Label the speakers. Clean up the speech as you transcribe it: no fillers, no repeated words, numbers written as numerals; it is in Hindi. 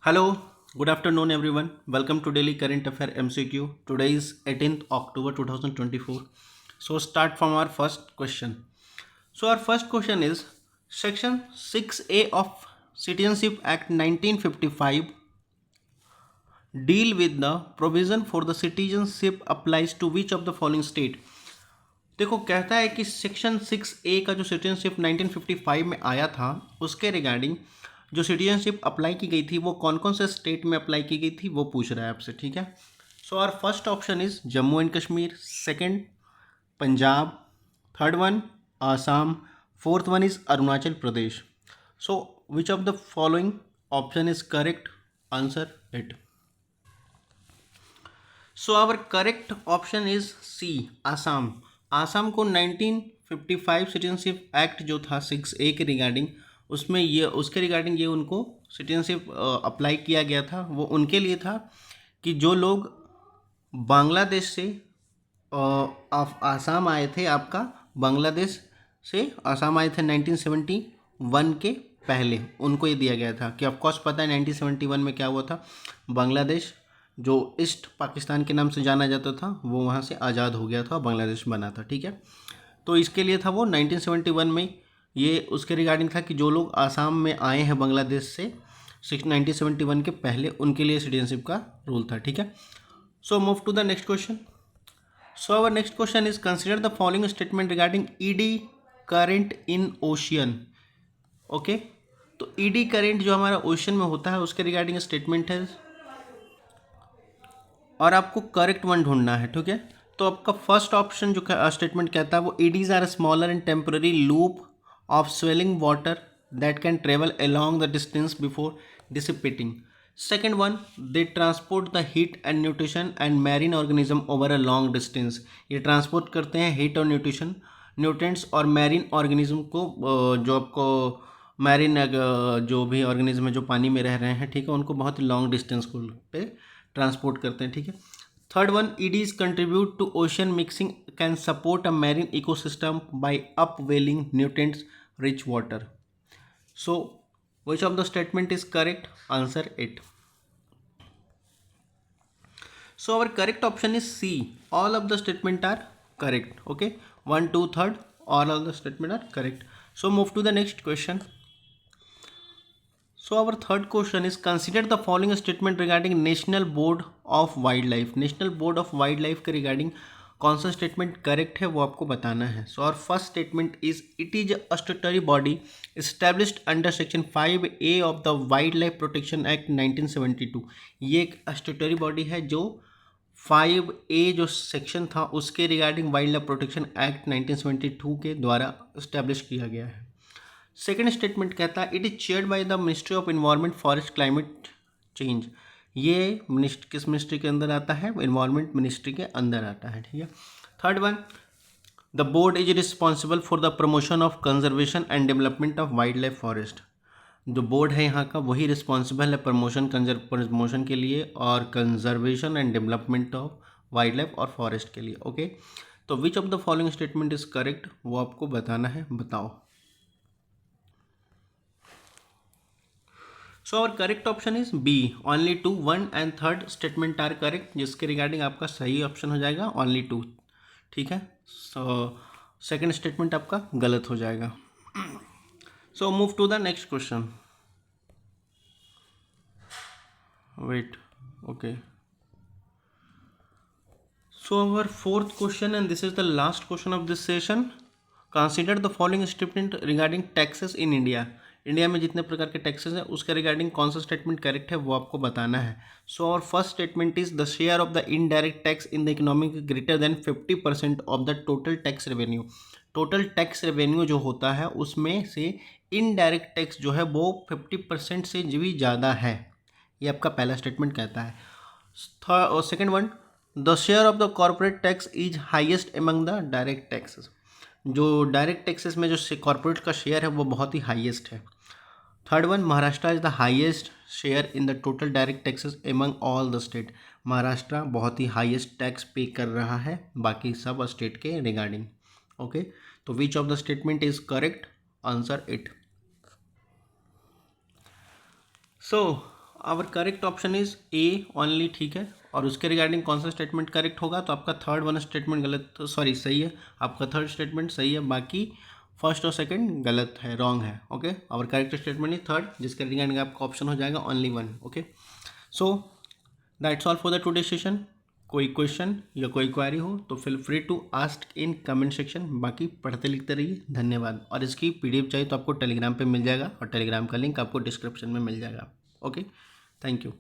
Speaker 1: Hello, good afternoon everyone. Welcome to Daily Current Affair MCQ. Today is 18th October 2024. So start from our first question. So our first question is Section 6A of Citizenship Act 1955 deal with the provision for the citizenship applies to which of the following state. देखो कहता है कि सेक्शन 6A का जो सिटीजनशिप 1955 में आया था उसके रिगार्डिंग जो सिटीजनशिप अप्लाई की गई थी वो कौन कौन से स्टेट में अप्लाई की गई थी वो पूछ रहा है आपसे। ठीक है, so our first option is Jammu and Kashmir, second Punjab, third one Assam, fourth one is Arunachal Pradesh. So which of the following option is correct? Answer it. So our correct option is C, Assam. Assam को 1955 सिटीजनशिप एक्ट जो था 6A के रिगार्डिंग उसमें ये उसके रिगार्डिंग ये उनको सिटीजनशिप अप्लाई किया गया था। वो उनके लिए था कि जो लोग बांग्लादेश से आसाम आए थे, आपका बांग्लादेश से आसाम आए थे 1971 के पहले, उनको ये दिया गया था कि ऑफकोर्स पता है 1971 में क्या हुआ था। बांग्लादेश जो ईस्ट पाकिस्तान के नाम से जाना जाता था वो वहाँ से आज़ाद हो गया था, बांग्लादेश बना था। ठीक है, तो इसके लिए था वो 1971 में ये उसके रिगार्डिंग था कि जो लोग आसाम में आए हैं बांग्लादेश से 1971 के पहले उनके लिए सिटीजनशिप का रूल था। ठीक है, so move to the next question. So our next question is consider the following statement regarding eddy current in ocean. Okay, तो ईडी करेंट जो हमारा ओशन में होता है उसके रिगार्डिंग स्टेटमेंट है और आपको करेक्ट वन ढूंढना है। ठीक है, तो आपका फर्स्ट ऑप्शन जो स्टेटमेंट कहता है वो eddies are smaller and temporary loop of swelling water that can travel along the distance before dissipating. Second one, they transport the heat and nutrition and marine organism over a long distance. ये ट्रांसपोर्ट करते हैं हीट और न्यूट्रेंट्स और मैरीन ऑर्गेनिज्म को, जो आपको मैरीन जो भी ऑर्गेनिज्म है जो पानी में रह रहे हैं, ठीक है, उनको बहुत लॉन्ग डिस्टेंस को पे ट्रांसपोर्ट करते हैं। ठीक है, third one, eddies contribute to ocean mixing can support a marine ecosystem by upwelling nutrients rich water. So which of the statement is correct? Answer it. So our correct option is C. All of the statement are correct. Okay, 1, 2, third, all of the statement are correct. So move to the next question. So our third question is consider the following statement regarding National Board of Wildlife. National Board of Wildlife के regarding कौन सा स्टेटमेंट करेक्ट है वो आपको बताना है। सो और first statement is it is a statutory body established under section 5A of the wild life protection act 1972। ये एक स्टैट्यूटरी बॉडी है जो 5A जो सेक्शन था उसके regarding wild life protection act 1972 के द्वारा इस्टेब्लिश किया गया है। सेकेंड स्टेटमेंट कहता है it is chaired by the ministry of environment forest climate change. ये किस मिनिस्ट्री के अंदर आता है? इन्वायरमेंट मिनिस्ट्री के अंदर आता है। ठीक है, third one, the board is responsible for the promotion of conservation and development of wild life forest. जो बोर्ड है यहाँ का वही रिस्पॉन्सिबल है प्रमोशन के लिए और conservation and development of wild life और फॉरेस्ट के लिए। ओके, तो which of the following statement is correct वो आपको बताना है, बताओ। So our correct option is B, only two. 1 and third statement are correct, जिसके रिगार्डिंग आपका सही ऑप्शन हो जाएगा ओनली टू। ठीक है, सो सेकेंड स्टेटमेंट आपका गलत हो जाएगा। So move to the next question. Wait, okay, so our fourth question and this is the last question of this session. Consider the following statement regarding taxes in India. India में जितने प्रकार के टैक्सेस हैं उसके रिगार्डिंग कौन सा स्टेटमेंट करेक्ट है वो आपको बताना है। सो और first statement is the share of the indirect tax in the economy greater than 50% of the total tax revenue. Total tax revenue जो होता है उसमें से इनडायरेक्ट टैक्स जो है वो 50% से भी ज़्यादा है, ये आपका पहला स्टेटमेंट कहता है। और second one, the share of the corporate tax is highest among the direct taxes. जो डायरेक्ट टैक्सेस में जो कॉर्पोरेट का शेयर है वो बहुत ही हाईएस्ट है। Third one, Maharashtra is the highest share in the total direct taxes among all the state. Maharashtra बहुत ही हाईएस्ट टैक्स पे कर रहा है बाकी सब स्टेट के रिगार्डिंग। ओके, तो which of the statement is correct? Answer it. So our correct option is A only, ठीक है। और उसके रिगार्डिंग कौन सा स्टेटमेंट करेक्ट होगा, तो आपका थर्ड वन स्टेटमेंट गलत, सॉरी सही है, आपका थर्ड स्टेटमेंट सही है, बाकी फर्स्ट और सेकंड गलत है, रॉन्ग है। Okay, our correct statement is third, जिसके रिगार्डिंग आपका ऑप्शन हो जाएगा only one. Okay, so that's all for the today session. कोई क्वेश्चन या कोई क्वेरी हो तो feel free to ask in comment section. बाकी पढ़ते लिखते रहिए, धन्यवाद। और इसकी पीडीएफ चाहिए तो आपको टेलीग्राम पे मिल जाएगा, और टेलीग्राम का लिंक आपको डिस्क्रिप्शन में मिल जाएगा। Okay, thank you.